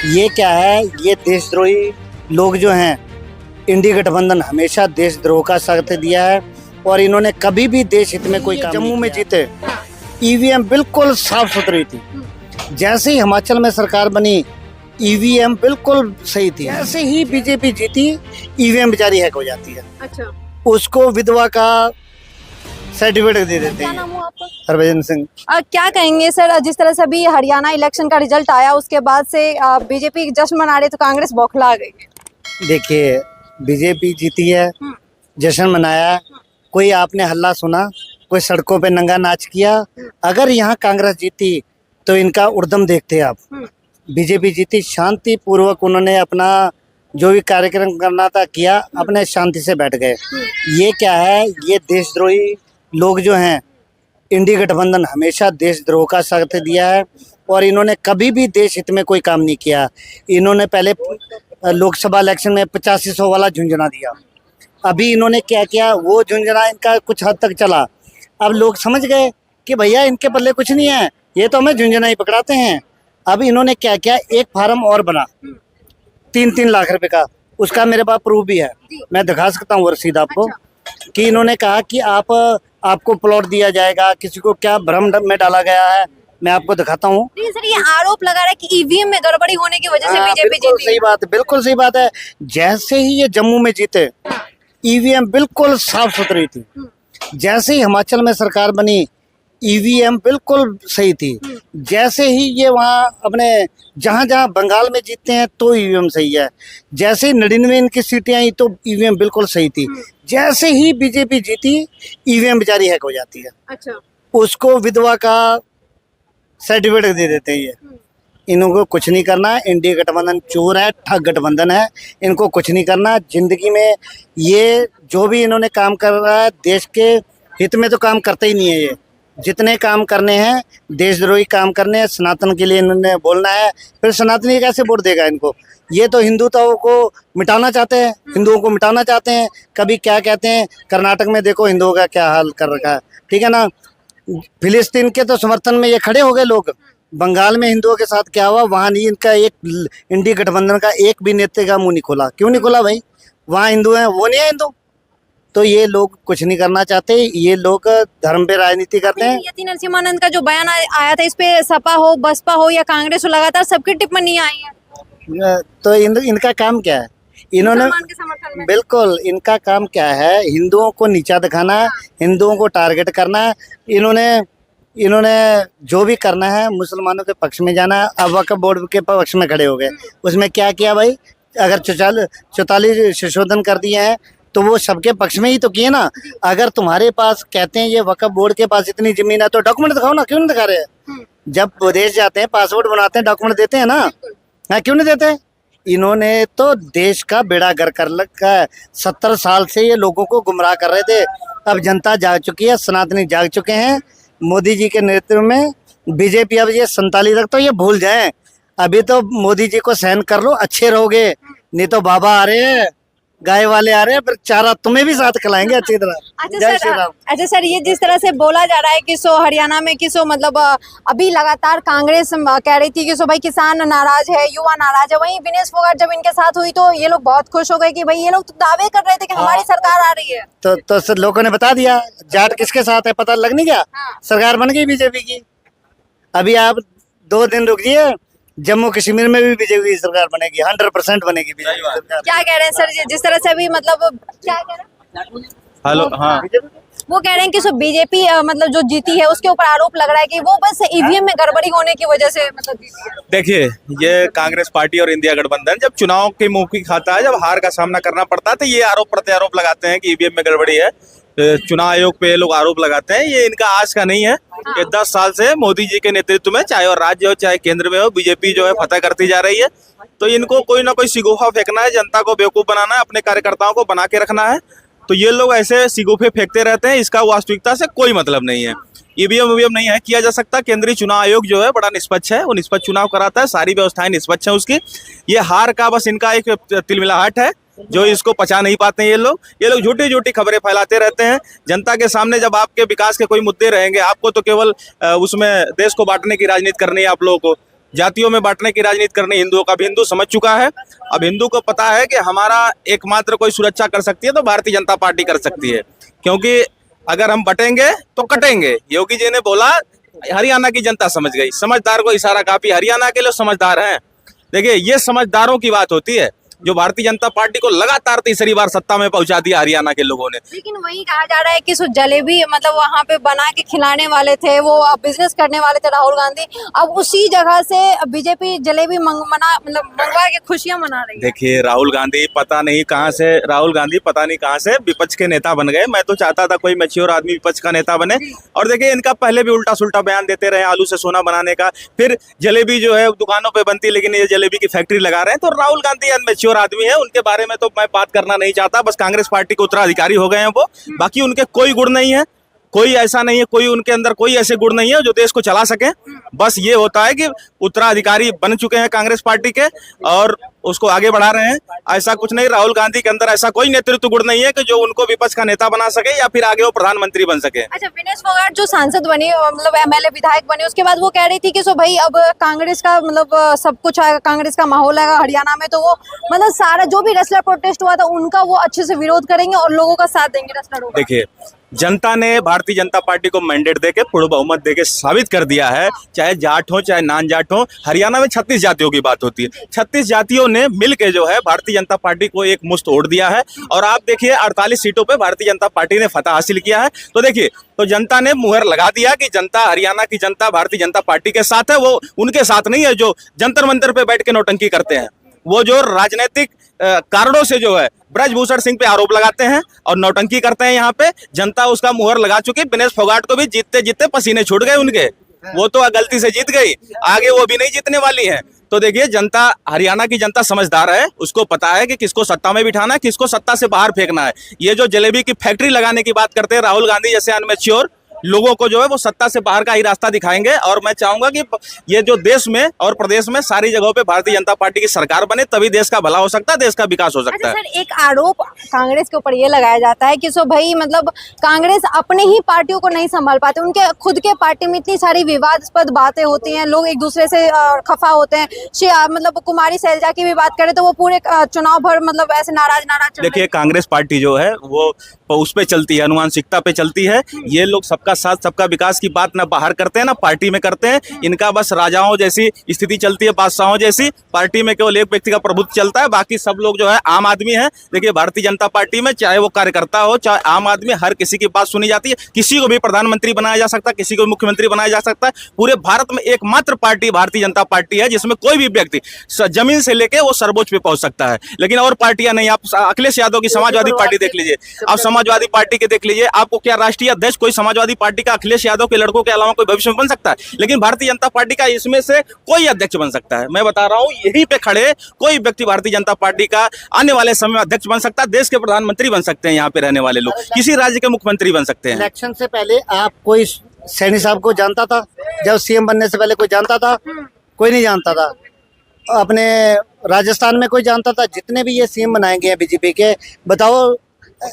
ये क्या है, ये देशद्रोही लोग जो हैं, इंडी गठबंधन हमेशा देशद्रोह का साथ दिया है और इन्होंने कभी भी देश हित में कोई काम जम्मू में जीते ईवीएम बिल्कुल साफ सुथरी थी। जैसे ही हिमाचल में सरकार बनी ईवीएम बिल्कुल सही थी। जैसे ही बीजेपी जीती ईवीएम बेचारी हैक हो जाती है। अच्छा, उसको विधवा का सर्टिफिकेट दे देते क्या हैं। नाम हुआ आपका? हरभजन सिंह। क्या कहेंगे सर, जिस तरह से अभी हरियाणा इलेक्शन का रिजल्ट आया उसके बाद से बीजेपी जश्न मना रही तो कांग्रेस बौखला गई है। देखिए, बीजेपी जीती है, जश्न मनाया, कोई आपने हल्ला सुना, कोई सड़कों पे नंगा नाच किया? अगर यहाँ कांग्रेस जीती तो इनका उद्यम देखते आप। बीजेपी जीती, शांति पूर्वक उन्होंने अपना जो भी कार्यक्रम करना था किया, अपने शांति से बैठ गए। ये क्या है, ये देशद्रोही लोग जो हैं, इंडी गठबंधन हमेशा देशद्रोह का साथ दिया है और इन्होंने कभी भी देश हित में कोई काम नहीं किया। इन्होंने पहले लोकसभा इलेक्शन में 8500 वाला झुंझुना दिया। अभी इन्होंने क्या किया, वो झुंझुना इनका कुछ हद तक चला। अब लोग समझ गए कि भैया इनके पल्ले कुछ नहीं है, ये तो हमें झुंझुना ही पकड़ाते हैं। अब इन्होंने क्या किया, एक फार्म और बना 3-3 लाख रुपए का, उसका मेरे पास प्रूफ भी है, मैं दिखा सकता हूँ रसीद आपको। कि इन्होंने कहा कि आपको प्लॉट दिया जाएगा, किसी को क्या भ्रम में डाला गया है, मैं आपको दिखाता हूँ। नहीं सर, ये आरोप लगा रहा है कि ईवीएम में गड़बड़ी होने की वजह से बीजेपी बिल्कुल जीती। सही बात है, बिल्कुल सही बात है। जैसे ही ये जम्मू में जीते ईवीएम बिल्कुल साफ सुथरी थी। जैसे ही हिमाचल में सरकार बनी ईवीएम बिल्कुल सही थी। जैसे ही ये वहाँ अपने जहाँ जहाँ बंगाल में जीतते हैं तो ईवीएम सही है। जैसे ही 99 इनकी सीटें आई तो ईवीएम बिल्कुल सही थी। जैसे ही बीजेपी जीती ईवीएम बेचारी हैक हो जाती है। अच्छा, उसको विधवा का सर्टिफिकेट दे देते हैं। ये इनको कुछ नहीं करना। इंडिया गठबंधन चोर है, ठग गठबंधन है, इनको कुछ नहीं करना जिंदगी में। ये जो भी इन्होंने काम कर रहा है देश के हित में तो काम करते ही नहीं है। ये जितने काम करने हैं देशद्रोही काम करने हैं, सनातन के लिए इन्होंने बोलना है। फिर सनातनी कैसे वोट देगा इनको? ये तो हिंदुत्व को मिटाना चाहते हैं, हिंदुओं को मिटाना चाहते हैं। कभी क्या कहते हैं, कर्नाटक में देखो हिंदुओं का क्या हाल कर रखा है, ठीक है ना। फिलिस्तीन के तो समर्थन में ये खड़े हो गए लोग। बंगाल में हिंदुओं के साथ क्या हुआ, वहाँ नहीं इनका एक इंडी गठबंधन का एक भी नेता का मुंह नहीं खोला। क्यों नहीं खोला भाई? वहाँ हिंदू हैं, वो नहीं है हिंदू। तो ये लोग कुछ नहीं करना चाहते, ये लोग धर्म पे राजनीति करते हैं। यति नरसिम्हानंद का जो बयान आया था, इस पे सपा हो, बसपा हो या कांग्रेस हो, लगातार सबकी टिप्पणी आई है। तो इनका काम क्या है? इन्होंने मुसलमान के समर्थन में। बिल्कुल, इनका काम क्या है, हिंदुओं को नीचा दिखाना है, हिंदुओं को टारगेट करना है। इन्होंने जो भी करना है मुसलमानों के पक्ष में जाना है। अब वक्फ बोर्ड के पक्ष में खड़े हो गए। उसमें क्या किया भाई? अगर 44 संशोधन कर दिए हैं तो वो सबके पक्ष में ही तो किए ना। अगर तुम्हारे पास कहते हैं ये वक्फ बोर्ड के पास इतनी जमीन है तो डॉक्यूमेंट दिखाओ ना, क्यों नहीं दिखा रहे हैं? जब विदेश जाते हैं पासपोर्ट बनाते हैं डॉक्यूमेंट देते हैं ना, हाँ क्यों नहीं देते? इन्होंने तो देश का बेड़ा गर्क कर रखा है। 70 साल से ये लोगों को गुमराह कर रहे थे। अब जनता जाग चुकी है, सनातनी जाग चुके हैं। मोदी जी के नेतृत्व में बीजेपी अब ये 47 तक तो ये भूल जाएं। अभी तो मोदी जी को सहन कर लो, अच्छे रहोगे। नहीं तो बाबा आ रहे हैं, गाय वाले आ रहे हैं, फिर चारा तुम्हें भी साथ खिलाएंगे अच्छी तरह। जय श्री राम। अच्छा सर, ये जिस तरह से बोला जा रहा है कि हरियाणा में कि मतलब अभी लगातार कांग्रेस कह रही थी कि भाई किसान नाराज है, युवा नाराज है। वहीं विनेश फोगाट जब इनके साथ हुई तो ये लोग बहुत खुश हो गए कि भाई ये लोग तो दावे कर रहे थे कि हमारी सरकार आ रही है। तो सब लोगों ने बता दिया जाट किसके साथ है, पता लग नहीं गया। सरकार बन गई बीजेपी की। अभी आप 2 दिन रुकिए, जम्मू कश्मीर में भी बीजेपी की सरकार बनेगी, 100% बनेगी बीजेपी सरकार। क्या कह रहे हैं सर, जिस तरह से अभी मतलब क्या कह रहे हैं? हेलो, हाँ, वो कह रहे हैं कि बीजेपी मतलब जो जीती है उसके ऊपर आरोप लग रहा है कि वो बस ईवीएम में गड़बड़ी होने की वजह से मतलब जीती है। देखिए, ये कांग्रेस पार्टी और इंडिया गठबंधन जब चुनाव के मुंह की खाता है, जब हार का सामना करना पड़ता है तो ये आरोप प्रत्यारोप लगाते हैं कि ईवीएम में गड़बड़ी है। चुनाव आयोग पे लोग आरोप लगाते हैं। ये इनका आज का नहीं है। ये 10 साल से मोदी जी के नेतृत्व में, चाहे और राज्य हो चाहे केंद्र में हो, बीजेपी जो है फतह करती जा रही है। तो इनको कोई ना कोई सिगोफा फेंकना है, जनता को बेवकूफ बनाना है, अपने कार्यकर्ताओं को बना के रखना है। तो ये लोग ऐसे सिगोफे फेंकते रहते हैं, इसका वास्तविकता से कोई मतलब नहीं है। ईवीएम नहीं है किया जा सकता। केंद्रीय चुनाव आयोग जो है बड़ा निष्पक्ष है, वो निष्पक्ष चुनाव कराता है, सारी व्यवस्थाएं निष्पक्ष है उसकी। ये हार का बस इनका एक तिलमिलाहट है जो इसको पचा नहीं पाते हैं। ये लोग झूठी झूठी खबरें फैलाते रहते हैं। जनता के सामने जब आपके विकास के कोई मुद्दे रहेंगे, आपको तो केवल उसमें देश को बांटने की राजनीति करनी है आप लोगों को। जातियों में बांटने की राजनीति करनी हिंदुओं का। अब हिंदू समझ चुका है, अब हिंदू को पता है कि हमारा एकमात्र कोई सुरक्षा कर सकती है तो भारतीय जनता पार्टी कर सकती है, क्योंकि अगर हम बटेंगे तो कटेंगे। योगी जी ने बोला, हरियाणा की जनता समझ गई, समझदार को इशारा काफी, हरियाणा के लोग समझदार हैं। देखिए, ये समझदारों की बात होती है, जो भारतीय जनता पार्टी को लगातार तीसरी बार सत्ता में पहुंचा दिया हरियाणा के लोगों ने। लेकिन वही कहा जा रहा है कि सो जलेबी मतलब वहां पे बना के खिलाने वाले थे, वो बिजनेस करने वाले थे राहुल गांधी, अब उसी जगह से बीजेपी जलेबी मंगवा के खुशियां मना रही है। देखिए, राहुल गांधी पता नहीं कहाँ से विपक्ष के नेता बन गए। मैं तो चाहता था कोई मैच्योर आदमी विपक्ष का नेता बने। और देखिए, इनका पहले भी उल्टा सुल्टा बयान देते रहे, आलू से सोना बनाने का, फिर जलेबी जो है दुकानों पे बनती, लेकिन ये जलेबी की फैक्ट्री लगा रहे हैं। तो राहुल गांधी अनमेच्योर आदमी है, उनके बारे में तो मैं बात करना नहीं चाहता। बस कांग्रेस पार्टी के उत्तराधिकारी हो गए हैं वो, बाकी उनके कोई गुण नहीं है, कोई ऐसा नहीं है, कोई उनके अंदर कोई ऐसे गुण नहीं है जो देश को चला सके। बस ये होता है कि उत्तराधिकारी बन चुके हैं कांग्रेस पार्टी के और उसको आगे बढ़ा रहे हैं, ऐसा कुछ नहीं। राहुल गांधी के अंदर ऐसा कोई नेतृत्व गुण नहीं है कि जो उनको विपक्ष का नेता बना सके या फिर आगे वो प्रधानमंत्री बन सके। अच्छा, विनेश फोगाट जो सांसद बनी, मतलब एमएलए विधायक बने, उसके बाद वो कह रही थी कि सो भाई अब कांग्रेस का मतलब सब कुछ आएगा, कांग्रेस का माहौल आएगा हरियाणा में, तो वो मतलब सारा जो भी रेसलर प्रोटेस्ट हुआ था उनका वो अच्छे से विरोध करेंगे और लोगों का साथ देंगे रेसलरों का। देखिए, जनता ने भारतीय जनता पार्टी को मैंडेट देके, पूर्ण बहुमत देके साबित कर दिया है, चाहे जाट हो चाहे नान जाट हो। हरियाणा में 36 जातियों की बात होती है, 36 जातियों ने मिलके जो है भारतीय जनता पार्टी को एक मुश्त वोट दिया है। और आप देखिए, 48 सीटों पे भारतीय जनता पार्टी ने फतह हासिल किया है। तो देखिए, तो जनता ने मुहर लगा दिया कि जनता, हरियाणा की जनता भारतीय जनता पार्टी के साथ है। वो उनके साथ नहीं है जो जंतर मंतर पे बैठ के नौटंकी करते हैं, वो जो राजनीतिक कारणों से जो है ब्रजभूषण सिंह पे आरोप लगाते हैं और नौटंकी करते हैं। यहाँ पे जनता उसका मुहर लगा चुकी। विनेश फोगाट को भी जीतते जीतते पसीने छूट गए उनके, वो तो गलती से जीत गई, आगे वो भी नहीं जीतने वाली है। तो देखिए, जनता, हरियाणा की जनता समझदार है, उसको पता है कि किसको सत्ता में बिठाना है, किसको सत्ता से बाहर फेंकना है। ये जो जलेबी की फैक्ट्री लगाने की बात करते हैं राहुल गांधी जैसे अनमेच्योर लोगों को, जो है वो सत्ता से बाहर का ही रास्ता दिखाएंगे। और मैं चाहूंगा कि ये जो देश में और प्रदेश में सारी जगहों पे भारतीय जनता पार्टी की सरकार बने, तभी देश का भला हो सकता है, देश का विकास हो सकता है। अच्छा सर, एक आरोप कांग्रेस के ऊपर ये लगाया जाता है कि सो भाई मतलब कांग्रेस अपने ही पार्टियों को नहीं संभाल पाते, उनके खुद के पार्टी में इतनी सारी विवादास्पद बातें होती हैं, लोग एक दूसरे से खफा होते हैं। मतलब कुमारी शैलजा की भी बात करें तो वो पूरे चुनाव भर मतलब ऐसे नाराज। देखिए, कांग्रेस पार्टी जो है वो उस पे चलती है, अनुवांशिकता पे चलती है। ये लोग सबका साथ सबका विकास की बात ना बाहर करते हैं ना पार्टी में करते हैं। इनका बस राजाओं जैसी स्थिति चलती है, बादशाहों जैसी। पार्टी में केवल एक व्यक्ति का प्रभुत्व चलता है, बाकी सब लोग जो है आम आदमी है। देखिए, भारतीय जनता पार्टी में चाहे वो कार्यकर्ता हो चाहे आम आदमी, हर किसी की बात सुनी जाती है। किसी को भी प्रधानमंत्री बनाया जा सकता है, किसी को मुख्यमंत्री बनाया जा सकता है। पूरे भारत में एकमात्र पार्टी भारतीय जनता पार्टी है जिसमें कोई भी व्यक्ति जमीन से लेके वो सर्वोच्च पे पहुंच सकता है, लेकिन और पार्टियां नहीं। आप अखिलेश यादव की समाजवादी पार्टी देख लीजिए, आप समाजवादी पार्टी के देख लीजिए, आपको क्या राष्ट्रीय अध्यक्ष कोई समाजवादी पार्टी का अखिलेश यादव के लड़कों के अलावा कोई भविष्य में बन सकता है? लेकिन भारतीय जनता पार्टी का इसमें से कोई अध्यक्ष बन सकता है। मैं बता रहा हूं, यहीं पे खड़े कोई व्यक्ति भारतीय जनता पार्टी का आने वाले समय में अध्यक्ष बन सकता है, देश के प्रधानमंत्री बन सकते हैं, यहाँ पे रहने वाले लोग किसी राज्य के मुख्यमंत्री बन सकते हैं। इलेक्शन से पहले आप कोई सैनी साहब को जानता था? जब सीएम बनने से पहले कोई जानता था? कोई नहीं जानता था। अपने राजस्थान में कोई जानता था? जितने भी ये सीएम बनाए गए हैं बीजेपी के, बताओ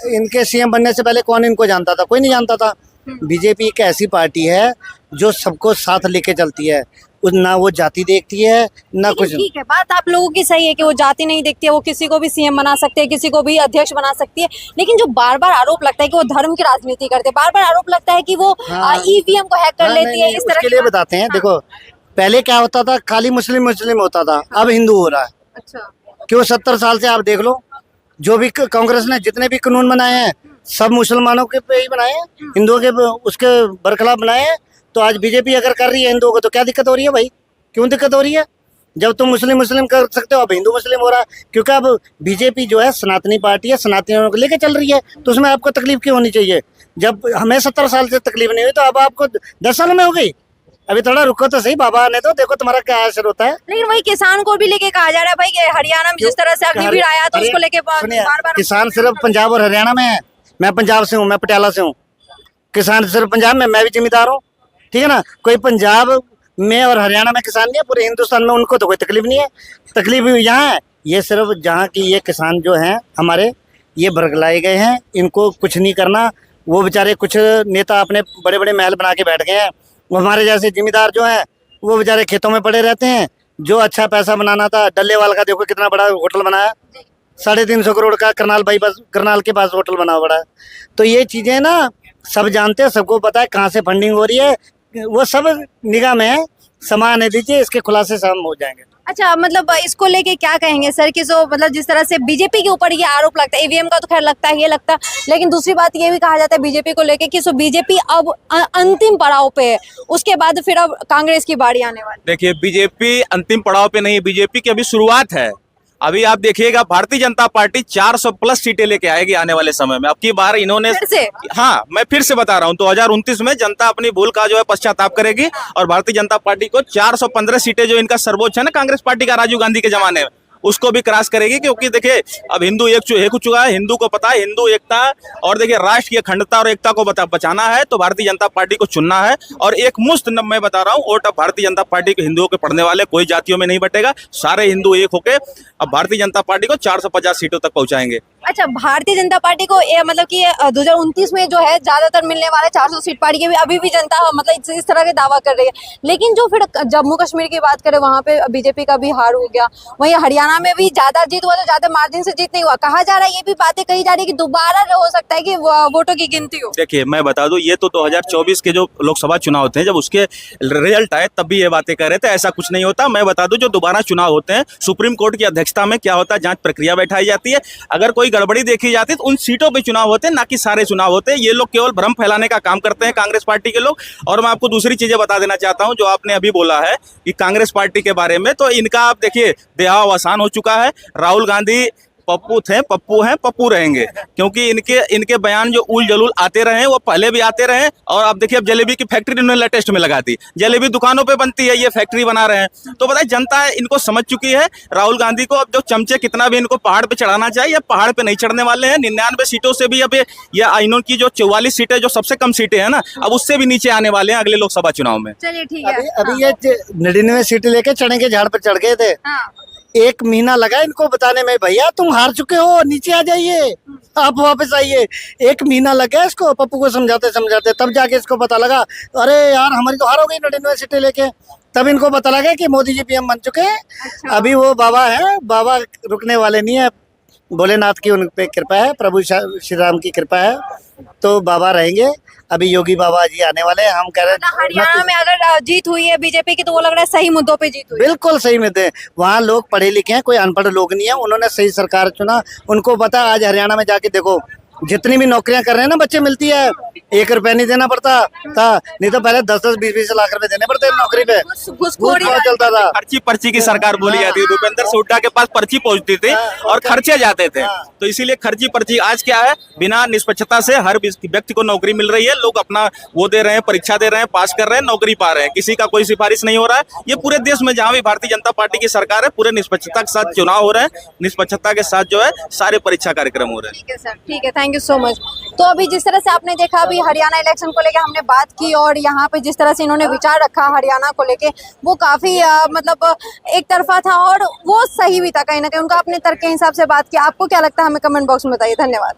इनके सीएम बनने से पहले कौन इनको जानता था? कोई नहीं जानता था। बीजेपी एक ऐसी पार्टी है जो सबको साथ लेके चलती है, ना वो जाति देखती है ना कुछ। ठीक है, बात आप लोगों की सही है कि वो जाति नहीं देखती है, वो किसी को भी सीएम बना सकते हैं, किसी को भी अध्यक्ष बना सकती है। लेकिन जो बार बार आरोप लगता है कि वो धर्म की राजनीति करते हैं, बार बार आरोप लगता है कि वो ईवीएम को हैक कर लेती है, इस तरह के लिए बताते हैं। देखो, पहले क्या होता था, खाली मुस्लिम होता था, अब हिंदू हो रहा है। अच्छा, क्यों? 70 साल से आप देख लो, जो भी कांग्रेस ने जितने भी कानून बनाए हैं सब मुसलमानों के पे ही बनाए हैं, हिंदुओं के उसके बरखिलाफ बनाए हैं। तो आज बीजेपी अगर कर रही है हिंदुओं को, तो क्या दिक्कत हो रही है भाई? क्यों दिक्कत हो रही है? जब तुम मुस्लिम कर सकते हो, अब हिंदू मुस्लिम हो रहा है। क्योंकि अब बीजेपी जो है सनातनी पार्टी है, सनातनियों को लेकर चल रही है, तो उसमें आपको तकलीफ क्यों होनी चाहिए? जब हमें 70 साल से तकलीफ नहीं हुई, तो अब आपको 10 साल में हो गई। अभी थोड़ा रुको तो सही, बाबा ने तो देखो तुम्हारा क्या असर होता है। लेकिन वही किसान को भी लेके कहा जा रहा है भाई कि हरियाणा में जिस तरह से अग्निवीर आया तो उसको लेके बार-बार। किसान सिर्फ पंजाब और हरियाणा में है? मैं पंजाब से हूँ, मैं पटियाला से हूँ। किसान सिर्फ पंजाब में, मैं भी जिम्मेदार हूँ, ठीक है ना। कोई पंजाब में और हरियाणा में किसान नहीं है, पूरे हिंदुस्तान में उनको तो कोई तकलीफ नहीं है। तकलीफ यहाँ है, ये सिर्फ जहाँ की ये किसान जो हैं हमारे, ये बरगलाए गए हैं, इनको कुछ नहीं करना। वो बेचारे कुछ नेता अपने बड़े बड़े महल बना के बैठ गए हैं। वो हमारे जैसे जिम्मेदार जो हैं वो बेचारे खेतों में पड़े रहते हैं। जो अच्छा पैसा बनाना था, डल्लेवाल का देखो कितना बड़ा होटल बनाया, 350 करोड़ का करनाल के पास होटल बना पड़ा है। तो ये चीजें ना सब जानते हैं, सबको पता है कहाँ से फंडिंग हो रही है, वो सब निगाह में है। समान है, दीजिए, इसके खुलासे से हम हो जाएंगे। अच्छा, मतलब इसको लेके क्या कहेंगे सर कि जो मतलब जिस तरह से बीजेपी के ऊपर ये आरोप लगता है, ईवीएम का तो खैर लगता है, ये लगता है, लेकिन दूसरी बात ये भी कहा जाता है बीजेपी को लेके कि सो बीजेपी अब अंतिम पड़ाव पे है, उसके बाद फिर अब कांग्रेस की बारी आने वाली। देखिए, बीजेपी अंतिम पड़ाव पे नहीं है, बीजेपी की अभी शुरुआत है। अभी आप देखिएगा भारतीय जनता पार्टी 400 प्लस सीटें लेके आएगी आने वाले समय में। अब की बार इन्होंने फिर से? हाँ, मैं फिर से बता रहा हूँ, 2029 में जनता अपनी भूल का जो है पश्चाताप करेगी और भारतीय जनता पार्टी को 415 सीटें जो इनका सर्वोच्च है ना कांग्रेस पार्टी का राजीव गांधी के जमाने में, उसको भी क्रॉस करेगी। क्योंकि देखिए अब हिंदू एक हो चुका है, हिंदू को पता है हिंदू एकता और देखिए राष्ट्र की अखंडता और एकता को बचाना है, तो भारतीय जनता पार्टी को चुनना है। और एक मुश्त मैं बता रहा हूँ वोट अब भारतीय जनता पार्टी के हिंदुओं के पड़ने वाले, कोई जातियों में नहीं बटेगा, सारे हिंदू एक होके अब भारतीय जनता पार्टी को 450 सीटों तक पहुंचाएंगे। अच्छा, भारतीय जनता पार्टी को मतलब कि 2029 में जो है ज्यादातर मिलने वाले 400 सीट पार्टी के भी अभी भी जनता मतलब इस तरह के दावा कर रही है। लेकिन जो फिर जम्मू कश्मीर की बात करें, वहां पे बीजेपी का भी हार हो गया, वहीं हरियाणा में भी ज्यादा जीत हुआ, तो ज्यादा मार्जिन से जीत नहीं हुआ। कहा जा रहा है, ये भी बातें कही जा रही है कि दोबारा जो हो सकता है कि वोटों की गिनती हो। देखिए, मैं बता दूं, ये तो 2024 के जो लोकसभा चुनाव होते हैं, जब उसके रिजल्ट आए तब भी ये बातें कर रहे थे, ऐसा कुछ नहीं होता। मैं बता दूं, जो दोबारा चुनाव होते हैं सुप्रीम कोर्ट की अध्यक्षता में क्या होता है, जांच प्रक्रिया बैठाई जाती है। अगर कोई गड़बड़ी देखी जाती है तो उन सीटों पे चुनाव होते हैं, ना कि सारे चुनाव होते हैं। ये लोग केवल भ्रम फैलाने का काम करते हैं, कांग्रेस पार्टी के लोग। और मैं आपको दूसरी चीजें बता देना चाहता हूं, जो आपने अभी बोला है कि कांग्रेस पार्टी के बारे में, तो इनका आप देखिए देहाव आसान हो चुका है। राहुल गांधी पप्पू थे, पप्पू हैं, पप्पू रहेंगे, क्योंकि इनके बयान जो उल जलूल आते रहे, वो पहले भी आते रहे। और अब देखिए, अब जलेबी की फैक्ट्री उन्होंने लेटेस्ट में लगा दी, जलेबी दुकानों पे बनती है, ये फैक्ट्री बना रहे हैं। तो बताइए, जनता इनको समझ चुकी है। राहुल गांधी को अब जो चमचे कितना भी इनको पहाड़ पे चढ़ाना चाहिए, पहाड़ पे नहीं चढ़ने वाले हैं। 99 सीटों से भी अब ये इनकी जो 44 सीटें जो सबसे कम सीटें हैं ना, अब उससे भी नीचे आने वाले हैं अगले लोकसभा चुनाव में। चलिए ठीक है। अभी ये 99 सीटें लेके चढ़ेंगे, झाड़ पर चढ़ गए थे। हाँ। 1 महीना लगा इनको बताने में, भैया तुम हार चुके हो, नीचे आ जाइए, आप वापस आइए। 1 महीना लगा इसको, पप्पू को समझाते समझाते, तब जाके इसको पता लगा, अरे यार हमारी तो हार हो गई 99 सीटें लेके। तब इनको पता लगा कि मोदी जी पीएम बन चुके हैं। अच्छा। अभी वो बाबा है, बाबा रुकने वाले नहीं है। भोलेनाथ की उन पे कृपा है, प्रभु श्री राम की कृपा है, तो बाबा रहेंगे। अभी योगी बाबा जी आने वाले हैं। हम कह रहे हैं हरियाणा में अगर जीत हुई है बीजेपी की, तो वो लग रहा है सही मुद्दों पे जीत हुई है। बिल्कुल सही मुद्दे हैं। वहाँ लोग पढ़े लिखे हैं, कोई अनपढ़ लोग नहीं है। उन्होंने सही सरकार चुना, उनको पता। आज हरियाणा में जाके देखो, जितनी भी नौकरियां कर रहे हैं ना बच्चे, मिलती है, 1 रुपया नहीं देना पड़ता था। नहीं तो पहले 10-10, 20-20 लाख रुपए देने पड़ते हैं नौकरी पे, घूसखोरी बहुत चलता था। पर्ची की सरकार बोली जाती है। भूपेंद्र से हुड्डा के पास पर्ची पहुंचती थी और खर्चे जाते थे, तो इसीलिए पर्ची। आज क्या है, बिना निष्पक्षता से हर व्यक्ति को नौकरी मिल रही है। लोग अपना वो दे रहे हैं, परीक्षा दे रहे हैं, पास कर रहे हैं, नौकरी पा रहे हैं, किसी का कोई सिफारिश नहीं हो रहा है। ये पूरे देश में जहां भी भारतीय जनता पार्टी की सरकार है, पूरे निष्पक्षता के साथ चुनाव हो रहे हैं, निष्पक्षता के साथ जो है सारे परीक्षा कार्यक्रम हो रहे हैं। ठीक है सर, ठीक है, थैंक यू सो मच। तो अभी जिस तरह से आपने देखा, अभी हरियाणा इलेक्शन को लेकर हमने बात की, और यहाँ पे जिस तरह से इन्होंने विचार रखा हरियाणा को लेके, वो काफी मतलब एक तरफा था और वो सही भी था कहीं ना कहीं। उनका अपने तर्क के हिसाब से बात की। आपको क्या लगता है, हमें कमेंट बॉक्स में बताइए। धन्यवाद।